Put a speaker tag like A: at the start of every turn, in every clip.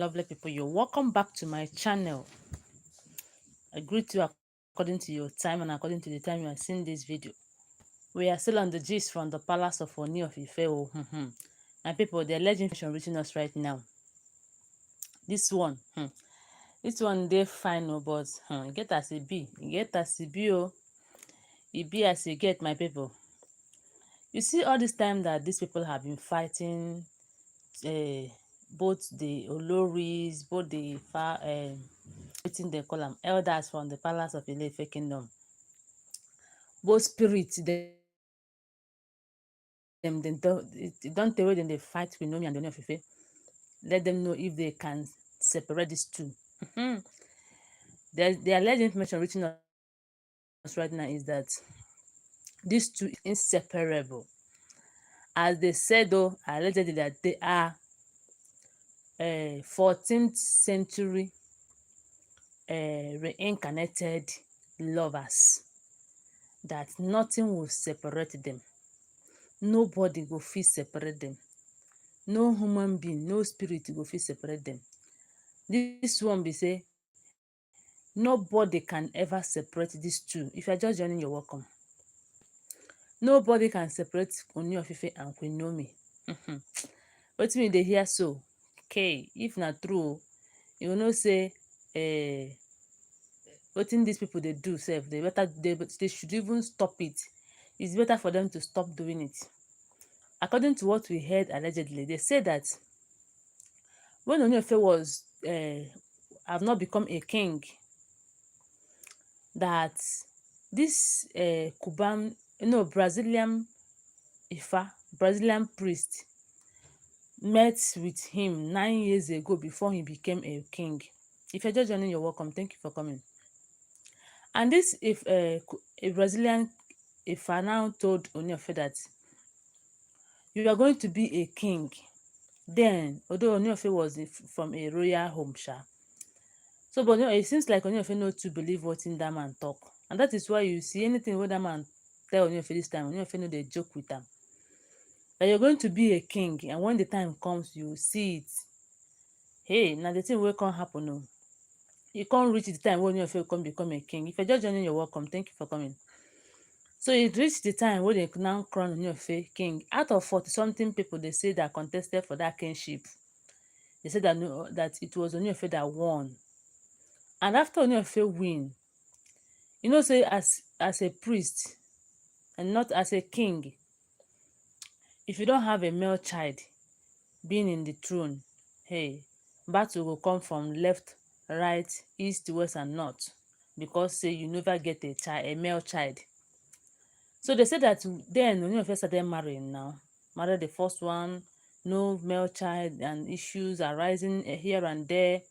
A: Lovely people, you're welcome back to my channel. I greet you according to your time and according to the time you are seeing this video. We are still on the gist from the palace of Ooni of Ife. My people, the alleged information reaching us right now. This one, this one they fine, but get as it be, get as it be, it be as you get, my people. You see, all this time that these people have been fighting, uh, both the Olories, both the wetin dem call am elders from the palace of Ile-Ife kingdom, both spirits dem don tey wey dem dey fight Queen Naomi and the Ooni of Ife. Let them know if they can separate these two. The alleged information reaching us right now is that these two is inseparable. As they said though, allegedly, that they are 14th century reincarnated lovers, that nothing will separate them. Nobody go fit separate them. No human being, no spirit go fit separate them. This one be say nobody can ever separate these two. If you're just joining, you're welcome. Nobody can separate Ooni of Ife and Queen Naomi. Wetin you dey hear so? Okay, if na true, you know say wetin these people dey do sef, they should even stop it. It's better for them to stop doing it. According to what we heard allegedly, they say that when Ooni of Ife was have not become a king, that this Brazilian priest met with him 9 years ago before he became a king. If you're just joining, you're welcome. Thank you for coming. And this a Brazilian Ifa now told Ooni of Ife that you are going to be a king. Then, although Ooni of Ife was from a royal home, so but it seems like Ooni of Ife no to believe what that man talk, and that is why you see anything wey that man tell Ooni of Ife this time, Ooni of Ife no dey joke with am. That you're going to be a king, and when the time comes, you will see it. Hey, now the thing will can't happen. No, you can't reach the time when Ooni of Ife come become a king. If you're just joining, you're welcome. Thank you for coming. So it reached the time when they now crown Ooni of Ife king. Out of 40-something people, they say that contested for that kingship, they said that no, that it was Ooni of Ife that won. And after Ooni of Ife win, you know, say as a priest and not as a king, if you don't have a male child being in the throne, hey, battle will come from left, right, east, west, and north, because say you never get a male child. So they said that then Ooni of Ife started marrying now. Married the first one, no male child, and issues arising here and there.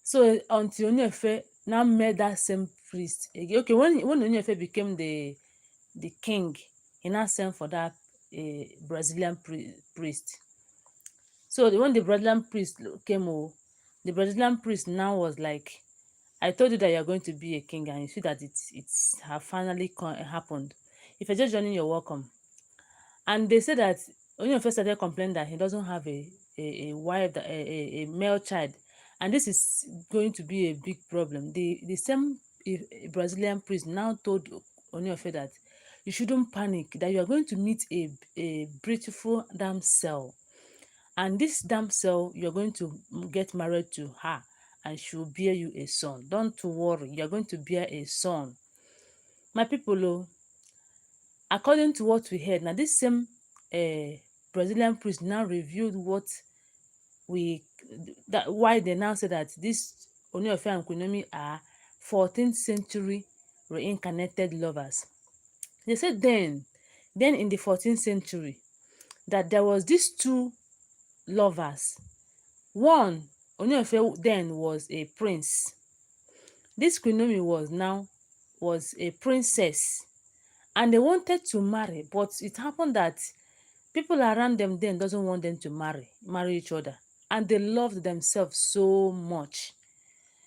A: So until Ooni of Ife now met that same priest again. Okay, when Ooni of Ife became the king, he now sent for that Brazilian priest. So when the Brazilian priest came, the Brazilian priest now was like, I told you that you're going to be a king, and you see that it's have finally happened. If you're just joining, you're welcome. And they said that Ooni of Ife started complaining that he doesn't have a wife, a male child, and this is going to be a big problem. The same Brazilian priest now told Ooni of Ife that you shouldn't panic, that you are going to meet a beautiful damsel, and this damsel, you're going to get married to her, and she will bear you a son. Don't worry, you're going to bear a son. My people, according to what we heard, now this same Brazilian priest now revealed why they now say that this Ooni of Ife and Queen Naomi are 14th century reincarnated lovers. They said then in the 14th century, that there was these two lovers. One, Ooni of Ife then was a prince. This Queen Naomi was a princess, and they wanted to marry, but it happened that people around them then doesn't want them to marry each other, and they loved themselves so much.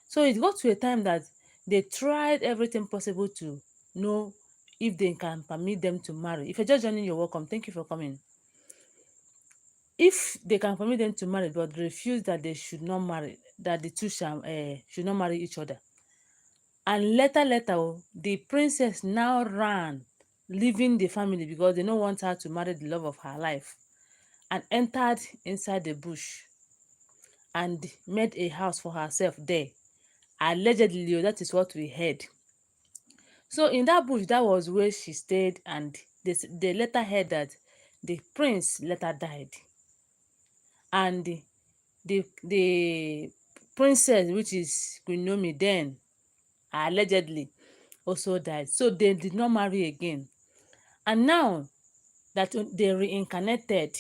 A: So it got to a time that they tried everything possible to know if they can permit them to marry. If you're just joining, you're welcome. Thank you for coming. if they can permit them to marry but refuse that they should not marry, that the two should not marry each other. And later, the princess now ran, leaving the family because they don't want her to marry the love of her life, and entered inside the bush and made a house for herself there. Allegedly, that is what we heard. So in that bush, that was where she stayed, and they later heard that the prince later died, and the princess, which is Queen Naomi then, allegedly also died. So they did not marry again. And now that they reincarnated,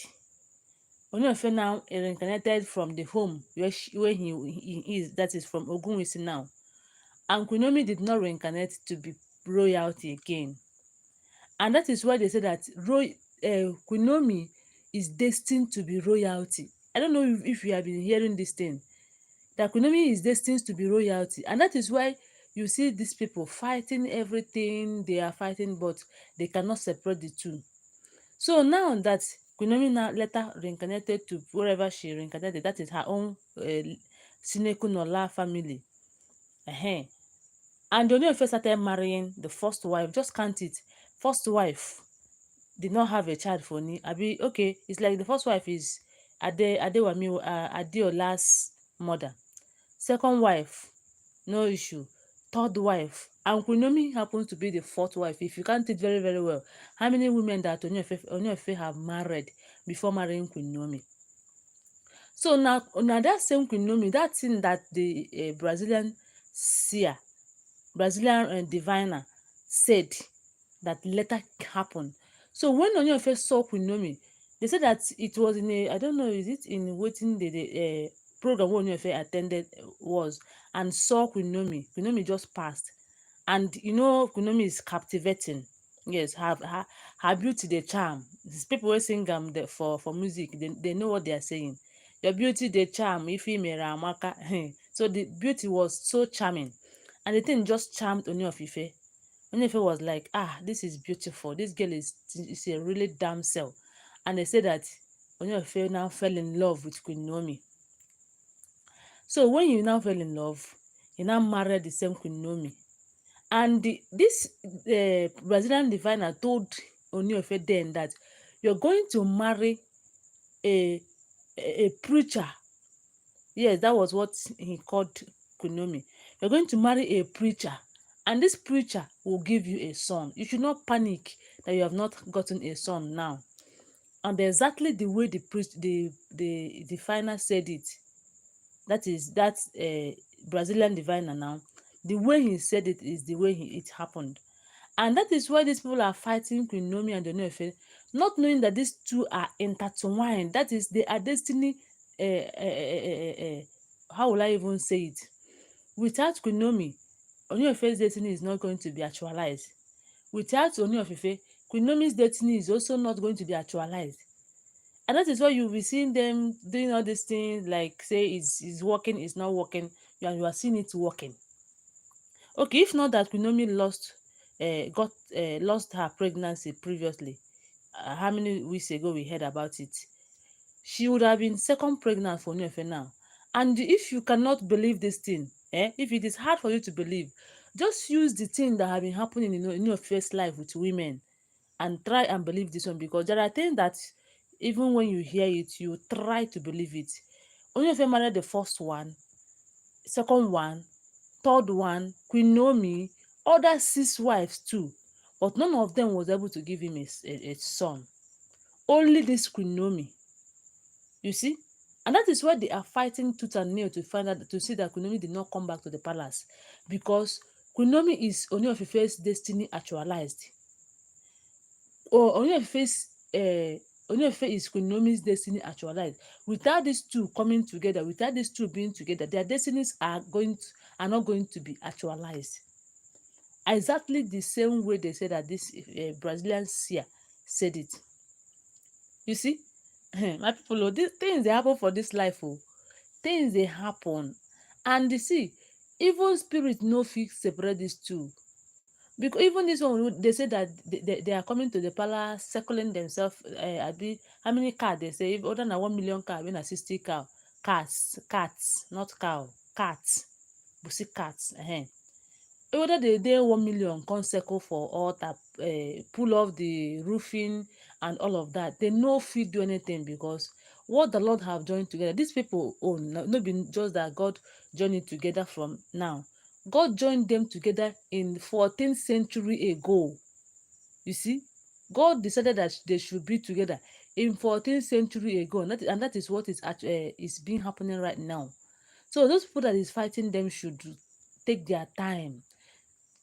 A: Ooni of Ife now reincarnated from the home where he is, that is from Ogunwusi now. And Queen Naomi did not reincarnate to be royalty again. And that is why they say that Queen Naomi is destined to be royalty. I don't know if you have been hearing this thing, that Queen Naomi is destined to be royalty. And that is why you see these people fighting everything they are fighting, but they cannot separate the two. So now that Queen Naomi now later reincarnated to wherever she reincarnated, that is her own silekunola family. Uh-huh. And Ooni of Ife started marrying the first wife. Just count it. First wife did not have a child for Ni. Abi, okay, it's like the first wife is Adeola's mother. Second wife, no issue. Third wife, and Queen Naomi happens to be the fourth wife. If you count it very, very well, how many women that Ooni of Ife have married before marrying Queen Naomi? So now that same Queen Naomi, that thing that the Brazilian seer, Brazilian diviner said, that later happened. So when Ooni of Ife saw Queen Naomi, they said that it was in a, I don't know, is it in wetin the program wey Ooni of Ife attended was, and saw Queen Naomi. Queen Naomi just passed. And you know Queen Naomi is captivating. Yes, her beauty dey charm. These people wey sing for music, they know what they are saying. Your beauty dey charm, Ife mere amaka. So the beauty was so charming, and the thing just charmed Ooni of Ife. Ooni of Ife was like, ah, this is beautiful. This girl is a really damsel. And they say that Ooni of Ife now fell in love with Queen Naomi. So when you now fell in love, you now married the same Queen Naomi. And this Brazilian diviner told Ooni of Ife then that you're going to marry a, a preacher. Yes, that was what he called Queen Naomi. You're going to marry a preacher, and this preacher will give you a son. You should not panic that you have not gotten a son now. And exactly the way the diviner said it, that is that Brazilian diviner now, the way he said it is the way it happened. And that is why these people are fighting Queen Naomi and Ooni of Ife, not knowing that these two are intertwined. That is, they are destiny. How will I even say it? Without Queen Naomi, Ooni of Ife's destiny is not going to be actualized. Without Ooni of Ife, Queen Naomi's destiny is also not going to be actualized. And that is why you'll be seeing them doing all these things, like say it's working, it's not working, and you are seeing it working. Okay, if not that Queen Naomi lost her pregnancy previously, how many weeks ago we heard about it, she would have been second pregnant for Ooni of Ife now. And if you cannot believe this thing, if it is hard for you to believe, just use the thing that have been happening in Ooni of Ife's life with women and try and believe this one, because there are things that even when you hear it, you try to believe it. Ooni of Ife married the first one, second one, third one, Queen Naomi, other 6 wives too, but none of them was able to give him a son. Only this Queen Naomi. You see? And that is why they are fighting tooth and nail to find out, to see that Queen Naomi did not come back to the palace, because Queen Naomi is Ooni of Ife's destiny actualized. Or Ooni of Ife's Ooni of Ife is Queen Naomi's destiny actualized. Without these two coming together, without these two being together, their destinies are not going to be actualized. Exactly the same way they said that this Brazilian seer said it. You see? My people, these things they happen for this life. Things they happen. And you see, evil spirit no fit separate these two. Because even this one, they say that they are coming to the palace, circling themselves. How many car they say? If other than 1 million car, when a 60 cow, cats, not cow, cats, pussy cats. Whether they 1 million come circle for altar, pull off the roofing and all of that, they no fit do anything, because what the Lord have joined together, these people own, no be just that God join it together from now. God joined them together in 14th century ago. You see, God decided that they should be together in 14th century ago, and that is what is being happening right now. So those people that is fighting them should take their time.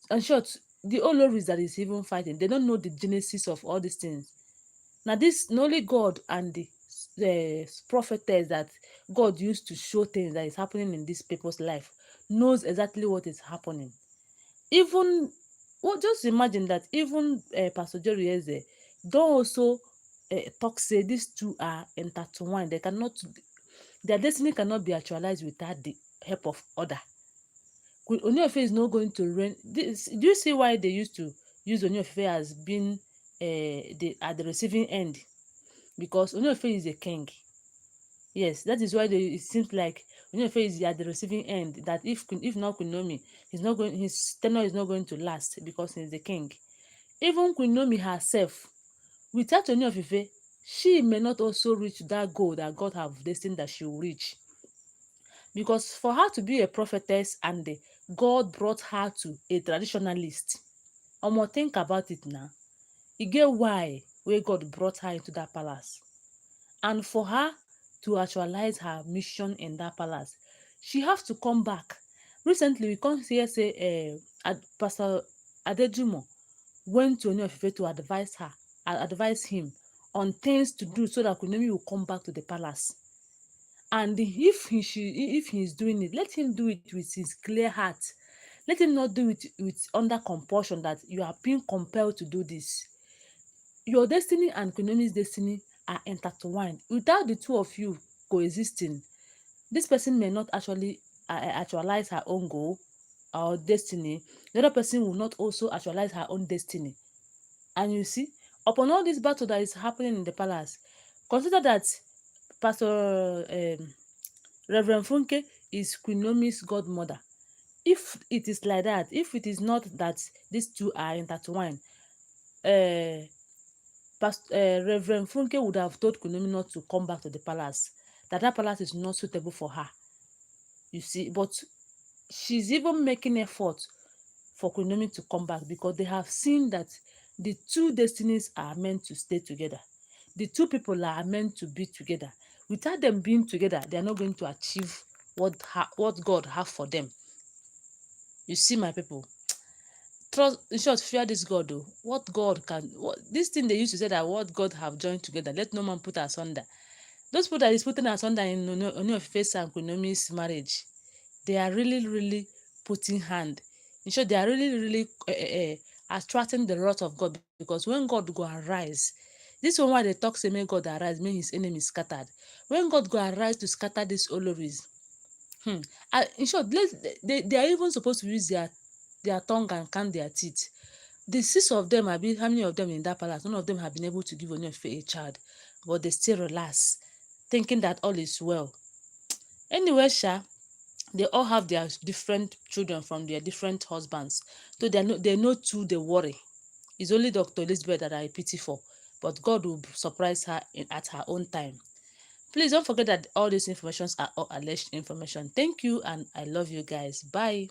A: In short, the Olories that is even fighting, they don't know the genesis of all these things. Now this na only God and the prophetess that God used to show things that is happening in this people's life knows exactly what is happening. Even, well, just imagine that even Pastor Jerry Eze don also talk say these two are intertwined. They cannot, their destiny cannot be actualized without the help of other. Ooni of Ife is not going to reign. Do you see why they used to use Ooni of Ife as being at the receiving end? Because Ooni of Ife is a king. Yes, that is why it seems like Ooni of Ife is at the receiving end. That if not Queen Naomi, his tenure is not going to last, because he's the king. Even Queen Naomi herself, without Ooni of Ife, she may not also reach that goal that God have destined that she will reach. Because for her to be a prophetess and God brought her to a traditionalist, omo, think about it now. E get why wey God brought her into that palace, and for her to actualize her mission in that palace, she have to come back. Recently we come hear say Pastor Adejumo went to Ooni of Ife to advise him on things to do so that Queen Naomi will come back to the palace. And if he is doing it, let him do it with his clear heart. Let him not do it with under compulsion, that you are being compelled to do this. Your destiny and Queen Naomi's destiny are intertwined. Without the two of you coexisting, this person may not actually actualize her own goal or destiny. The other person will not also actualize her own destiny. And you see, upon all this battle that is happening in the palace, consider that Pastor Reverend Funke is Queen Naomi's godmother. If it is like that, if it is not that these two are intertwined, uh, Reverend Funke would have told Queen Naomi not to come back to the palace, that palace is not suitable for her. You see, but she's even making effort for Queen Naomi to come back, because they have seen that the two destinies are meant to stay together. The two people are meant to be together. Without them being together, they are not going to achieve what God have for them. You see, my people, trust, in short, fear this God. Oh, this thing they used to say, that what God have joined together, let no man put asunder. Those people that is putting asunder in Ooni of Ife and Queen Naomi's marriage, they are really putting hand. In short, they are really attracting the wrath of God, because when God go arise, this one why they talk say make God arise, make his enemies scattered. When God go arise to scatter these olories, in short, they are even supposed to use their tongue and count their teeth. The six of them, how many of them in that palace, none of them have been able to give Ooni of Ife a child, but they still relax, thinking that all is well. Anyway, they all have their different children from their different husbands, so they know too they worry. It's only Dr. Elizabeth that I pity for, but God will surprise her at her own time. Please don't forget that all these informations are all alleged information. Thank you, and I love you guys. Bye.